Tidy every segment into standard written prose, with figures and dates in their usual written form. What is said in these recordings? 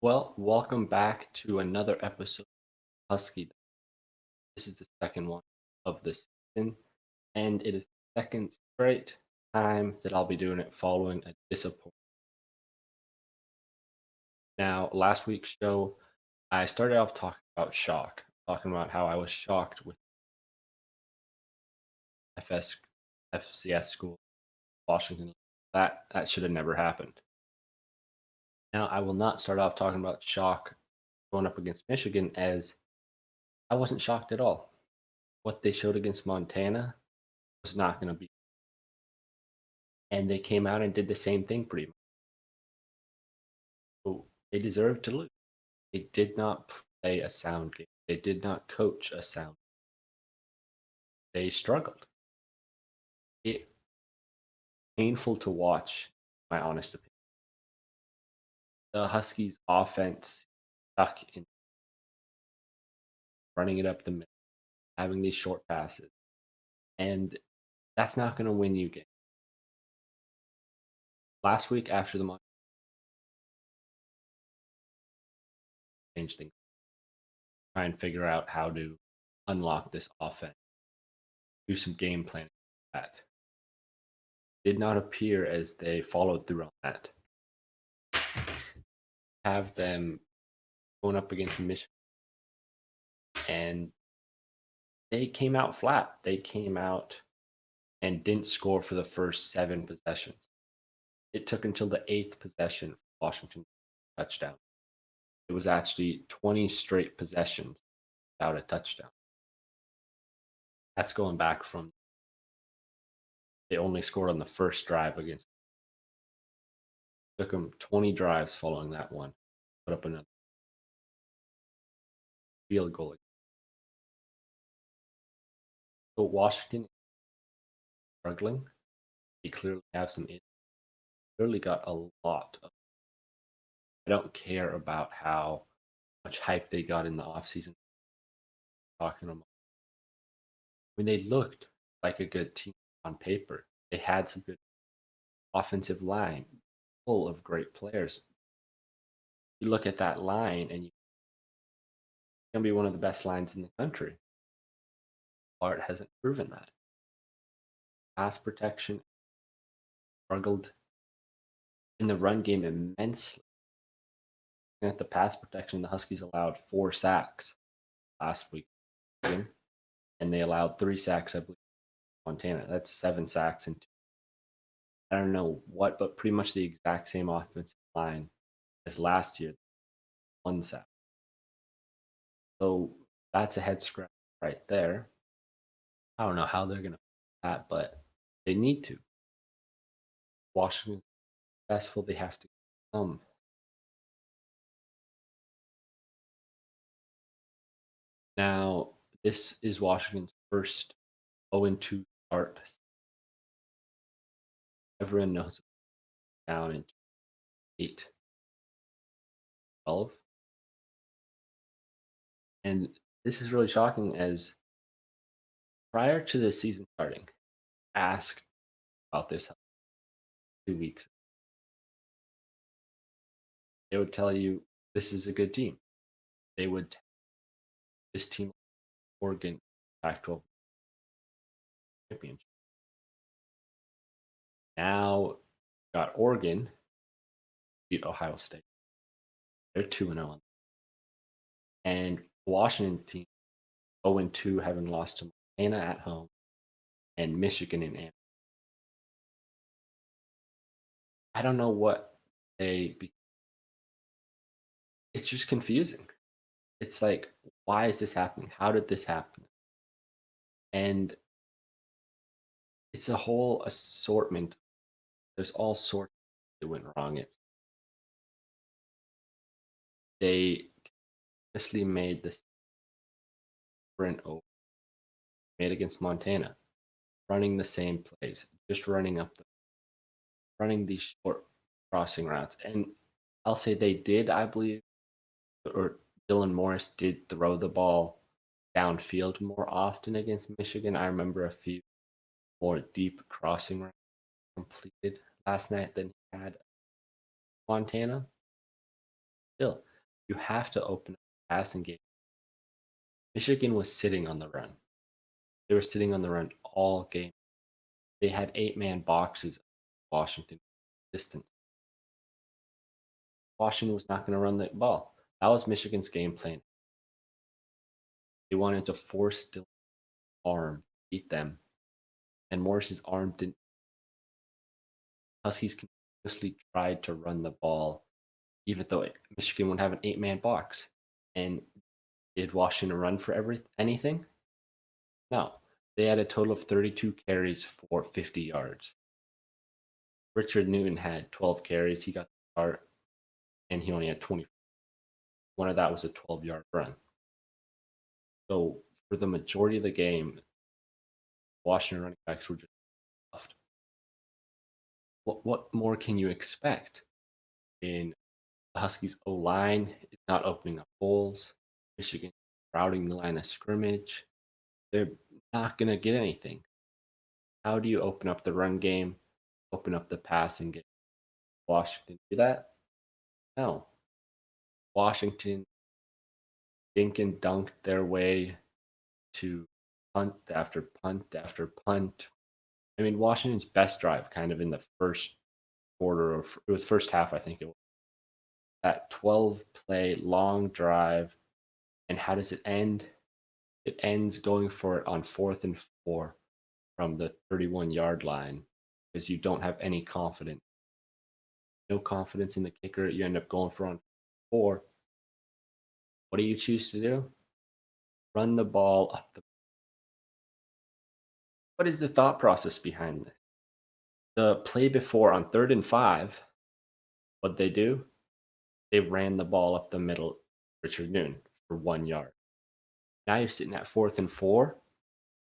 Well, welcome back to another episode of Husky. This is the second one of the season, and it is the second straight time that I'll be doing it following a disappointment. Now, last week's show, I started off talking about shock, talking about how I was shocked with FS, FCS school, Washington. That should have never happened. Now, I will not start off talking about shock going up against Michigan, as I wasn't shocked at all. What they showed against Montana was not going to be, and they came out and did the same thing pretty much. So they deserved to lose. They did not play a sound game. They did not coach a sound. They struggled. It painful to watch, my honest opinion. The Huskies offense stuck in running it up the middle, having these short passes. And that's not going to win you games. Last week after the month change things, try and figure out how to unlock this offense, do some game planning. That did not appear as they followed through on that. Have them going up against Michigan, and they came out flat. They came out and didn't score for the first 7 possessions. It took until the 8th possession for Washington touchdown. It was actually 20 straight possessions without a touchdown. That's going back from they only scored on the first drive against. Took them 20 drives following that one. Put up another field goal. So Washington is struggling. They clearly have some issues. Clearly got a lot of. I don't care about how much hype they got in the offseason. Talking about when they looked like a good team on paper, they had some good offensive line, full of great players. You look at that line, and it's going to be one of the best lines in the country. Art hasn't proven that. Pass protection struggled in the run game immensely. And at the pass protection, the Huskies allowed 4 sacks last week, and they allowed 3 sacks, I believe, Montana. That's 7 sacks and I don't know what, but pretty much the exact same offensive line as last year. 1 sack. So that's a head scratch right there. I don't know how they're going to do that, but they need to. Washington's successful, they have to come. Now, this is Washington's first 0-2 start. Everyone knows down in 8, 12. And this is really shocking, as prior to the season starting, asked about this 2 weeks. They would tell you this is a good team. They would tell this team, Oregon, Pac-12 championship. Now got Oregon beat Ohio State. They're 2-0. And Washington team 0-2, having lost to Montana at home and Michigan in Ann. I don't know what they. It's just confusing. It's like, why is this happening? How did this happen? And it's a whole assortment. There's all sorts that went wrong. They honestly made this sprint over, made against Montana, running the same plays, just running these short crossing routes. And I'll say they did, I believe, or Dylan Morris did throw the ball downfield more often against Michigan. I remember a few more deep crossing routes completed last night than he had Montana. Still, You have to open up the passing game. Michigan was sitting on the run. They were sitting on the run all game. They had 8-man boxes. Washington distance. Washington was not going to run the ball. That was Michigan's game plan. They wanted to force Dillon's arm, beat them, and Morris's arm didn't. Huskies continuously tried to run the ball, even though Michigan would have an 8-man box. And did Washington run for anything? No. They had a total of 32 carries for 50 yards. Richard Newton had 12 carries. He got the start, and he only had 20. One of that was a 12-yard run. So for the majority of the game, Washington running backs were just stuffed. What more can you expect? In the Huskies O line is not opening up holes. Michigan routing the line of scrimmage. They're not gonna get anything. How do you open up the run game? Open up the passing game? Washington do that? No. Washington dink and dunked their way to punt after punt after punt. I mean, Washington's best drive kind of in the first quarter of it was first half, I think it was. That 12 play long drive. And how does it end? It ends going for it on 4th and 4 from the 31-yard line because you don't have any confidence. No confidence in the kicker. You end up going for on 4. What do you choose to do? Run the ball up the. What is the thought process behind this? The play before on 3rd and 5, what they do? They ran the ball up the middle, Richard Newton, for 1 yard. Now you're sitting at 4th and 4,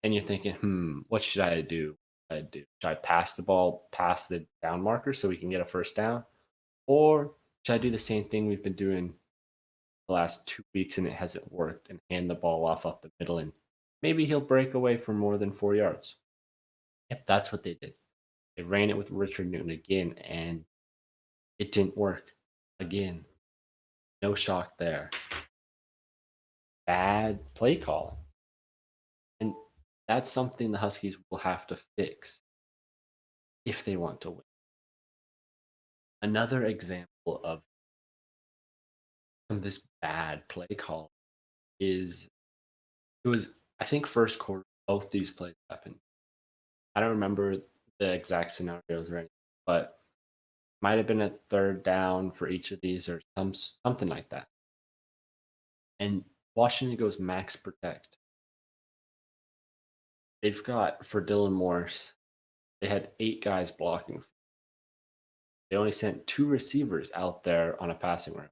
and you're thinking, what should I do? Should I pass the ball past the down marker so we can get a first down? Or should I do the same thing we've been doing the last 2 weeks and it hasn't worked and hand the ball off up the middle and maybe he'll break away for more than 4 yards? Yep, that's what they did. They ran it with Richard Newton again and it didn't work again. No shock there. Bad play call. And that's something the Huskies will have to fix if they want to win. Another example of this bad play call is it was, I think, first quarter, both these plays happened. I don't remember the exact scenarios or anything, but might have been a 3rd down for each of these or something like that. And Washington goes max protect. They've got for Dylan Morris, they had 8 guys blocking. They only sent 2 receivers out there on a passing route.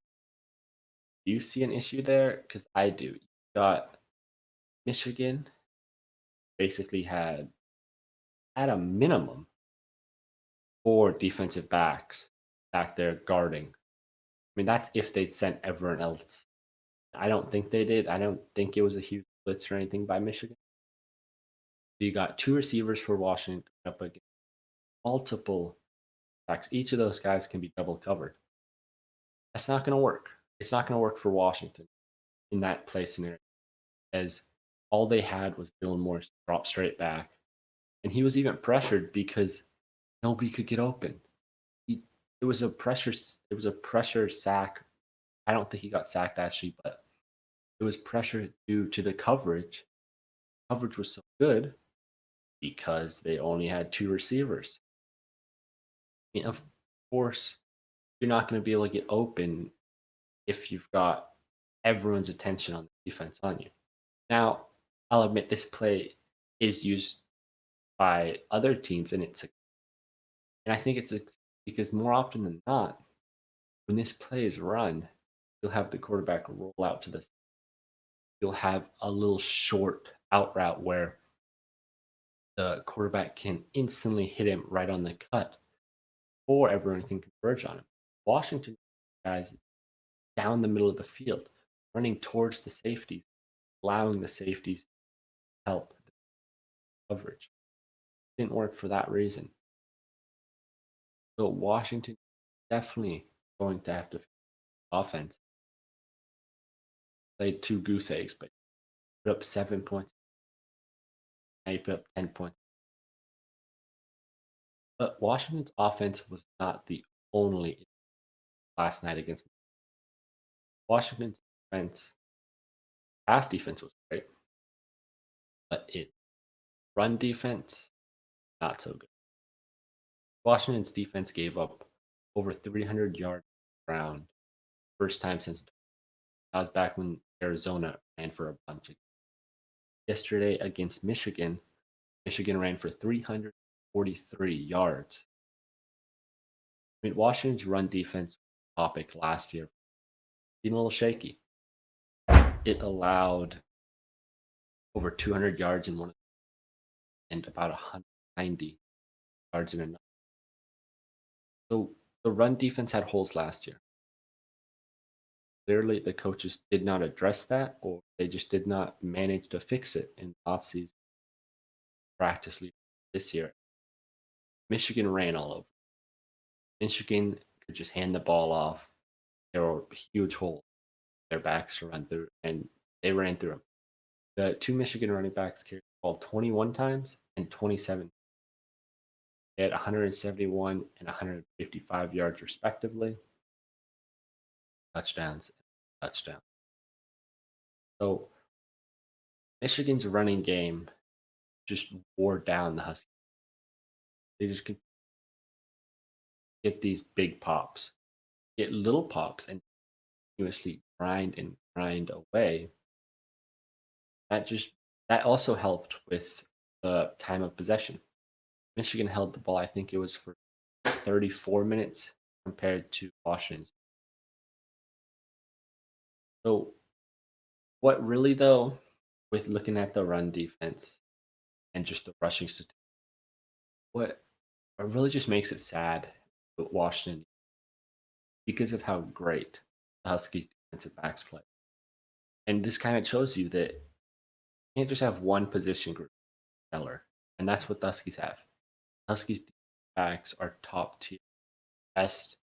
Do you see an issue there? Because I do. You got Michigan basically had at a minimum 4 defensive backs back there guarding. I mean, that's if they'd sent everyone else. I don't think they did. I don't think it was a huge blitz or anything by Michigan. You got 2 receivers for Washington up against multiple backs. Each of those guys can be double covered. That's not going to work. It's not going to work for Washington in that play scenario, as all they had was Dylan Morris drop straight back, and he was even pressured because nobody could get open. It was a pressure sack. I don't think he got sacked actually, but it was pressure due to the coverage. Coverage was so good because they only had 2 receivers. I mean, of course, you're not going to be able to get open if you've got everyone's attention on the defense on you. Now, I'll admit this play is used by other teams, and I think it's because more often than not, when this play is run, you'll have the quarterback roll out to this. You'll have a little short out route where the quarterback can instantly hit him right on the cut, or everyone can converge on him. Washington guys down the middle of the field, running towards the safeties, allowing the safeties to help the coverage. Didn't work for that reason. So Washington definitely going to have to offense. Played two goose eggs, but put up 7 points. Now you put up 10 points. But Washington's offense was not the only last night against Washington's defense. Pass defense was great, but it run defense not so good. Washington's defense gave up over 300 yards ground, first time since that was back when Arizona ran for a bunch. Yesterday against Michigan, Michigan ran for 343 yards. I mean, Washington's run defense topic last year being a little shaky. It allowed over 200 yards in one and about 190 yards in another. So the run defense had holes last year. Clearly, the coaches did not address that, or they just did not manage to fix it in the offseason practice league this year. Michigan ran all over. Michigan could just hand the ball off. There were huge holes their backs to run through, and they ran through them. The two Michigan running backs carried the ball 21 times and 27. They had 171 and 155 yards respectively. Touchdowns, touchdown. So Michigan's running game just wore down the Huskies. They just could get these big pops, get little pops, and continuously grind and grind away. That also helped with the time of possession. Michigan held the ball, I think it was for 34 minutes compared to Washington's. So what really though, with looking at the run defense and just the rushing statistics, what really just makes it sad with Washington because of how great the Huskies defensive backs play. And this kind of shows you that you can't just have one position group stellar. And that's what the Huskies have. Huskies backs are top tier, best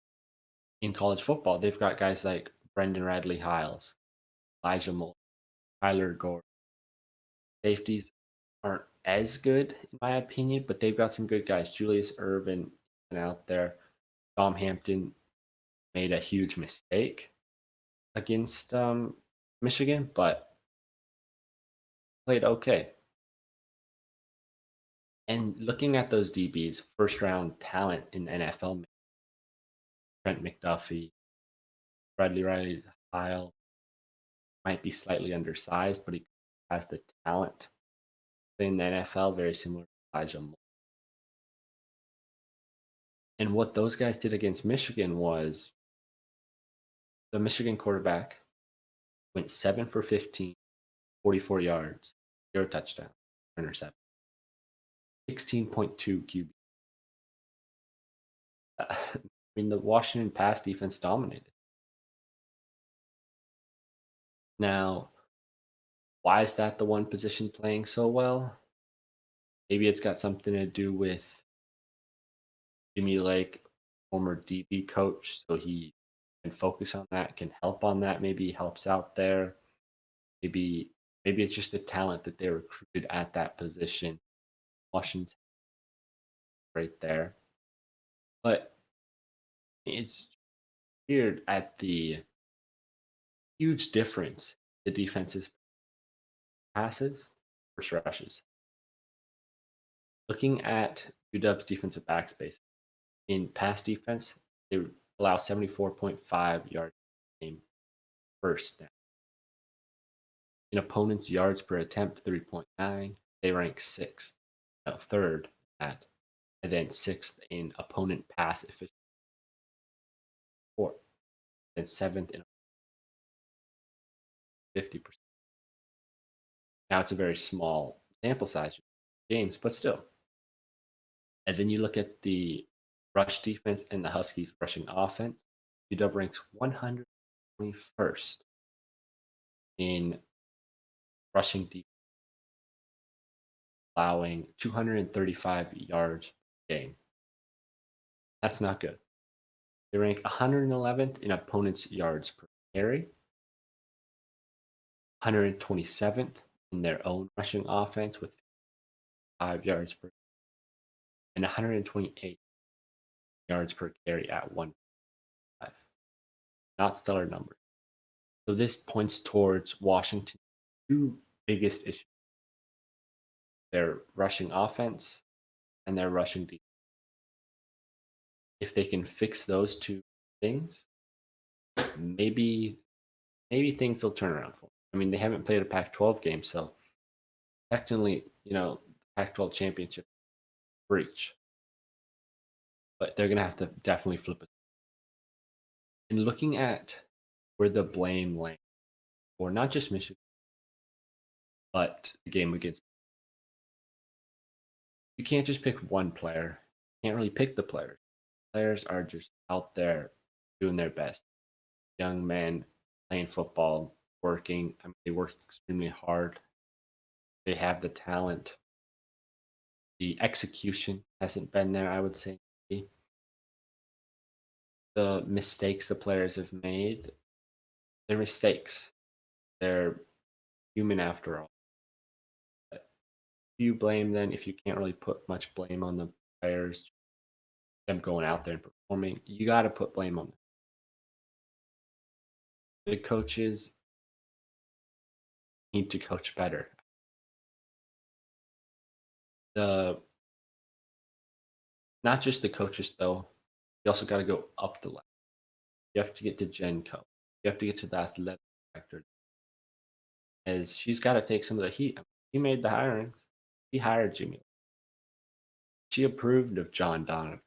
in college football. They've got guys like Brendan Radley Hiles, Elijah Moore, Tyler Gore. Safeties aren't as good in my opinion, but they've got some good guys. Julius Irvin out there. Tom Hampton made a huge mistake against Michigan, but played okay. And looking at those DBs, first round talent in the NFL, Trent McDuffie, Bradley Riley Hile might be slightly undersized, but he has the talent in the NFL, very similar to Elijah Moore. And what those guys did against Michigan was the Michigan quarterback went 7 for 15, 44 yards, 0 touchdown, interception, 16.2 QB. I mean, the Washington pass defense dominated. Now, why is that the one position playing so well? Maybe it's got something to do with Jimmy Lake, former DB coach, so he can focus on that, can help on that. Maybe he helps out there. Maybe it's just the talent that they recruited at that position. Washington's right there. But it's weird at the huge difference the defense's passes versus rushes. Looking at UW's defensive backspace, in pass defense, they allow 74.5 yards per game first down. In opponents' yards per attempt, 3.9. They rank sixth, third at, and then sixth in opponent pass efficiency, fourth, then seventh in 50%. Now it's a very small sample size games, but still. And then you look at the rush defense and the Huskies rushing offense. UW ranks 121st in rushing defense, allowing 235 yards per game. That's not good. They rank 111th in opponents' yards per carry. 127th in their own rushing offense with 5 yards per, and 128 yards per carry at 1.5. Not stellar numbers. So this points towards Washington's two biggest issues: their rushing offense and their rushing defense. If they can fix those two things, maybe things will turn around for them. I mean, they haven't played a Pac-12 game, so technically, Pac-12 championship breach, but they're gonna have to definitely flip it. And looking at where the blame lands for not just Michigan, but the game against, you can't just pick one player. You can't really pick the players. Players are just out there doing their best. Young men playing football, working. I mean, they work extremely hard. They have the talent. The execution hasn't been there, I would say. The mistakes the players have made, they're mistakes. They're human after all. But you blame them if you can't really put much blame on the players, them going out there and performing. You got to put blame on them. The coaches need to coach better. The Not just the coaches though. You also got to go up the ladder. You have to get to Gen Co. You have to get to the athletic director, as she's got to take some of the heat. I mean, she made the hirings. She hired Jimmy. She approved of John Donovan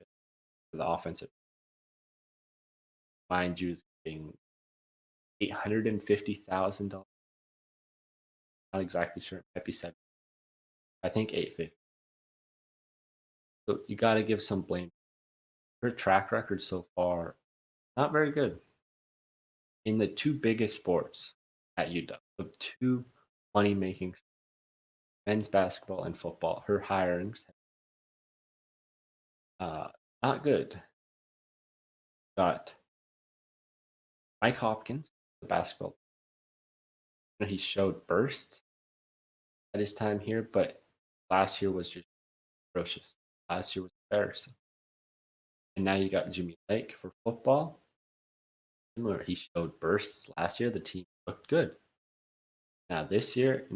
for the offensive. Mind you, is getting $850,000. Not exactly sure. It might be seven. I think 850. So you got to give some blame. Her track record so far, not very good. In the two biggest sports at UW, the two money making, men's basketball and football, her hirings, not good. Got Mike Hopkins, the basketball. He showed bursts at his time here, but last year was just atrocious. Last year was embarrassing. And now you got Jimmy Lake for football. Similar, he showed bursts last year. The team looked good. Now this year,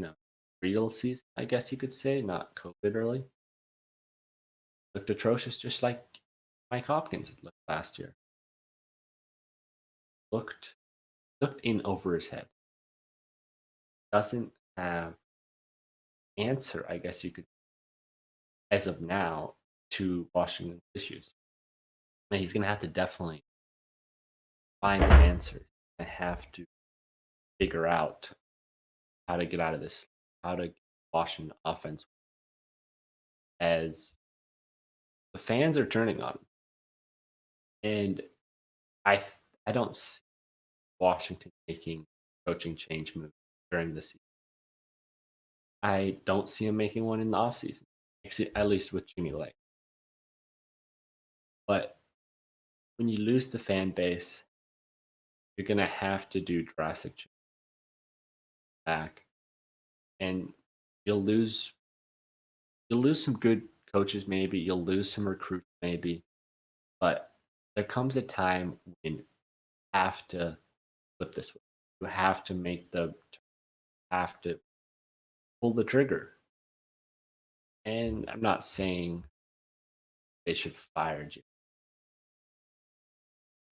real season, I guess you could say, not COVID early, looked atrocious, just like Mike Hopkins had looked last year. Looked in over his head. Doesn't have answer, I guess you could, as of now, to Washington's issues. And he's gonna have to definitely find an answer. I have to figure out how to get out of this, how to Washington offense, as the fans are turning on him. And I don't see Washington making coaching change moves during the season. I don't see him making one in the offseason, at least with Jimmy Lake. But when you lose the fan base, you're gonna have to do drastic change back, and you'll lose some good coaches, maybe you'll lose some recruits, maybe, but there comes a time when you have to flip this way. You have to have to pull the trigger. And I'm not saying they should fire Jim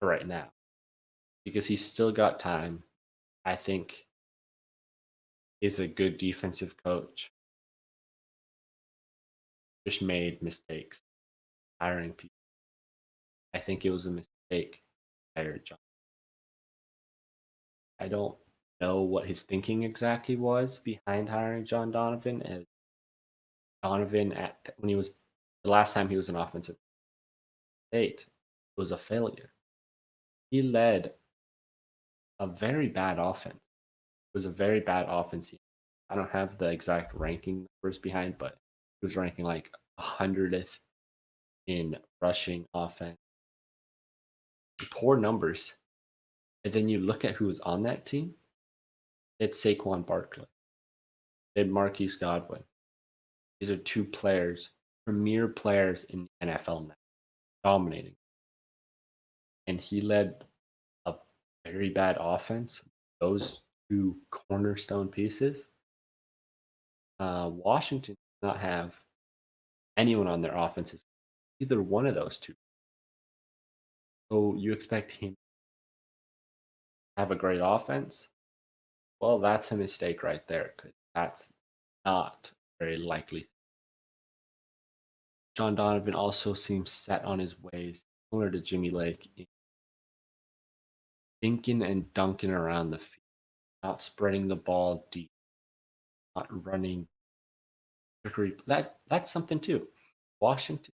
for right now, because he's still got time. I think he's a good defensive coach. Just made mistakes hiring people. I think it was a mistake to hire John. I don't know what his thinking exactly was behind hiring John Donovan. As Donovan, when he was the last time he was an offensive state, was a failure. He led a very bad offense. It was a very bad offense. I don't have the exact ranking numbers behind, but he was ranking like 100th in rushing offense. Poor numbers. And then you look at who was on that team. It's Saquon Barkley and Marquise Godwin. These are two players, premier players in the NFL now, dominating. And he led a very bad offense. Those two cornerstone pieces. Washington does not have anyone on their offenses, either one of those two. So you expect him to have a great offense? Well, that's a mistake right there because that's not very likely. John Donovan also seems set on his ways, similar to Jimmy Lake, thinking and dunking around the field, not spreading the ball deep, not running trickery. That's something too. Washington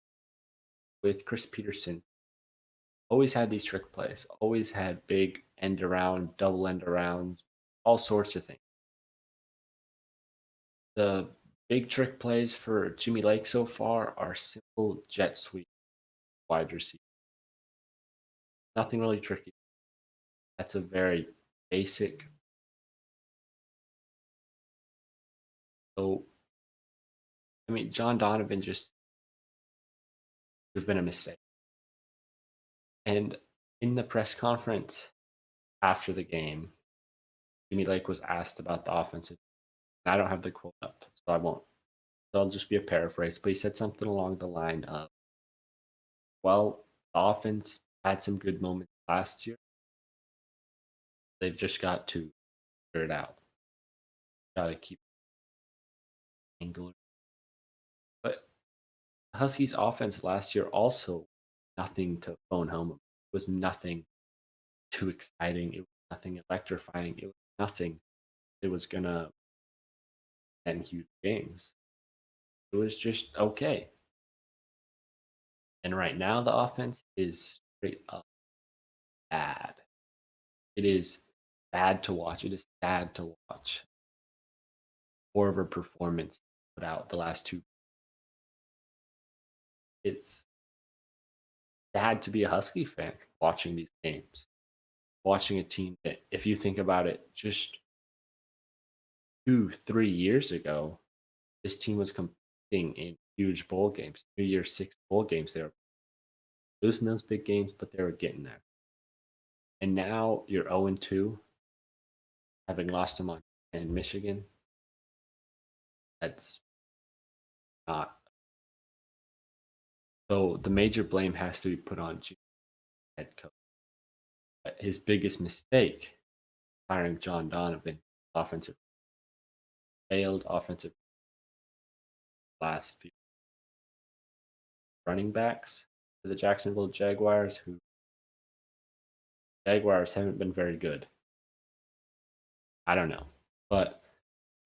with Chris Peterson always had these trick plays, always had big end around, double end around, all sorts of things. The big trick plays for Jimmy Lake so far are simple jet sweep wide receiver. Nothing really tricky. That's a very basic. So, I mean, John Donovan just has been a mistake. And in the press conference after the game, Jimmy Lake was asked about the offensive. I don't have the quote up, so I won't. So I'll just be a paraphrase. But he said something along the line of, well, the offense had some good moments last year. They've just got to figure it out. Got to keep angling. But Huskies offense last year also nothing to phone home. It was nothing too exciting. It was nothing electrifying. It was nothing. It was gonna end huge games. It was just okay. And right now the offense is straight up bad. It is bad to watch. It is sad to watch. More of a performance put out the last two. It's sad to be a Husky fan watching these games. Watching a team that, if you think about it, just 2, 3 years ago, this team was competing in huge bowl games, New Year's Six bowl games. They were losing those big games, but they were getting there. And now you're 0-2, having lost to Montana and Michigan. That's not. So the major blame has to be put on head coach. But his biggest mistake, hiring John Donovan, offensive failed offensive last few running backs for the Jacksonville Jaguars, who Jaguars haven't been very good. I don't know. But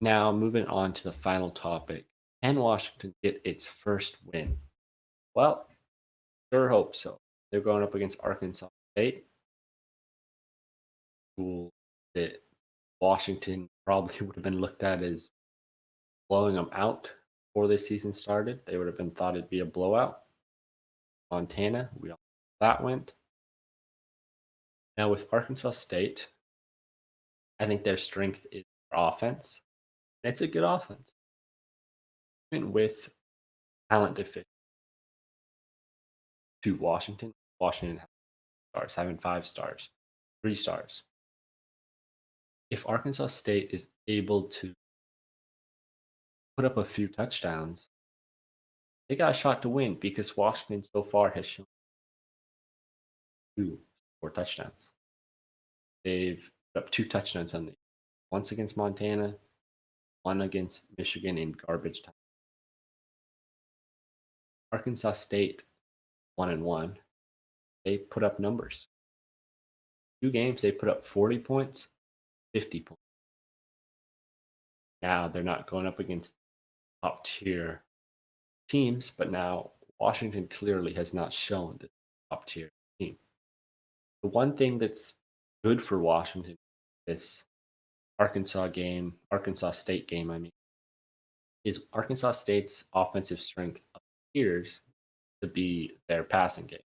now moving on to the final topic. Can Washington get its first win? Well, sure hope so. They're going up against Arkansas State, who that Washington probably would have been looked at as blowing them out before this season started. They would have been thought it'd be a blowout. Montana, we all know how that went. Now with Arkansas State, I think their strength is their offense. And it's a good offense. Even with talent deficient to Washington, Washington has stars, having 5 stars, 3 stars. If Arkansas State is able to put up a few touchdowns, they got a shot to win because Washington so far has shown 2 or 4 touchdowns. They've put up 2 touchdowns on the once against Montana, one against Michigan in garbage time. Arkansas State 1-1. They put up numbers. 2 games, they put up 40 points, 50 points. Now they're not going up against top tier teams, but now Washington clearly has not shown the top tier team. The one thing that's good for Washington, this Arkansas State game, I mean, is Arkansas State's offensive strength appears to be their passing game.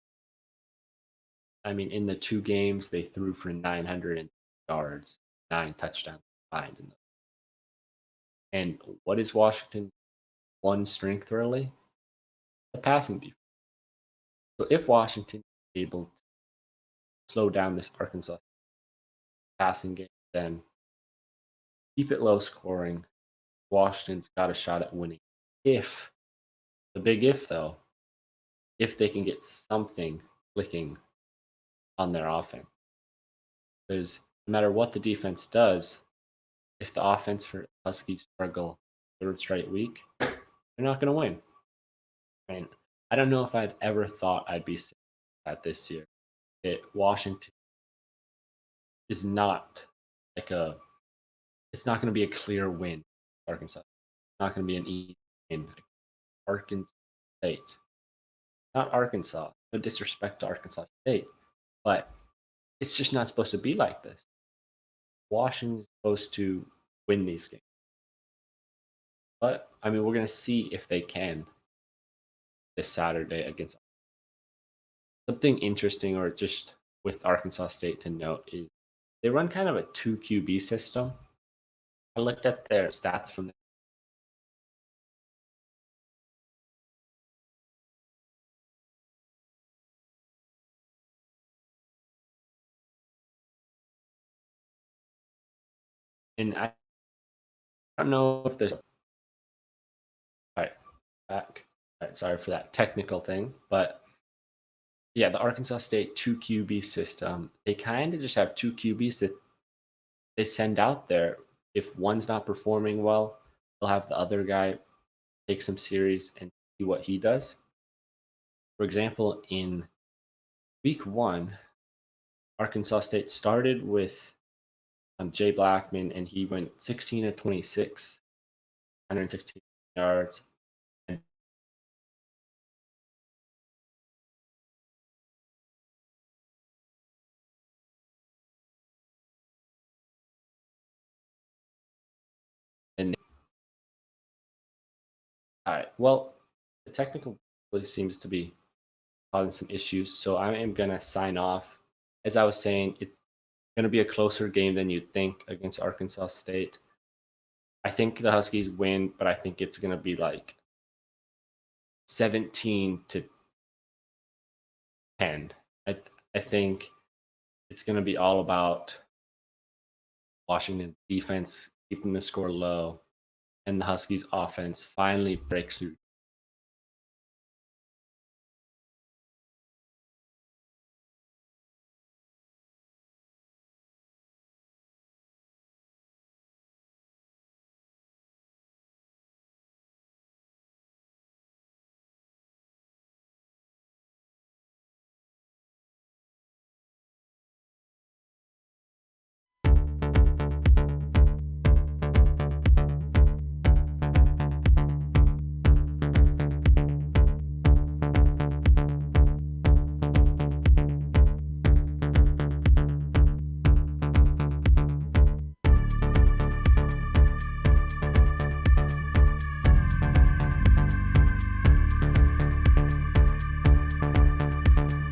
I mean, in the 2 games, they threw for 900 yards, 9 touchdowns. behind in them. And what is Washington's one strength really? The passing defense. So if Washington is able to slow down this Arkansas passing game, then keep it low scoring, Washington's got a shot at winning. If, the big if though, if they can get something clicking on their offense. Because no matter what the defense does, if the offense for Huskies struggle third straight week, they're not going to win. And I don't know if I'd ever thought I'd be saying that this year. That Washington is not like a, it's not going to be a clear win. Arkansas, it's not going to be an easy win. Arkansas State, not Arkansas. No disrespect to Arkansas State, but it's just not supposed to be like this. Washington's supposed to win these games. But I mean, we're going to see if they can this Saturday against. Something interesting, or just with Arkansas State to note, is they run kind of a 2 QB system. I looked at their stats from the and I don't know if there's all right back. All right, sorry for that technical thing, but yeah, the Arkansas State 2 QB system, they kind of just have 2 QBs that they send out there. If one's not performing well, they'll have the other guy take some series and see what he does. For example, in week 1, Arkansas State started with Jay Blackman, and he went 16 of 26, 116 yards. And all right, well, the technical really seems to be causing some issues, so I am gonna sign off. As I was saying, it's gonna be a closer game than you'd think against Arkansas State. I think the Huskies win, but I think it's gonna be like 17 to 10. I think it's gonna be all about Washington defense keeping the score low, and the Huskies offense finally breaks through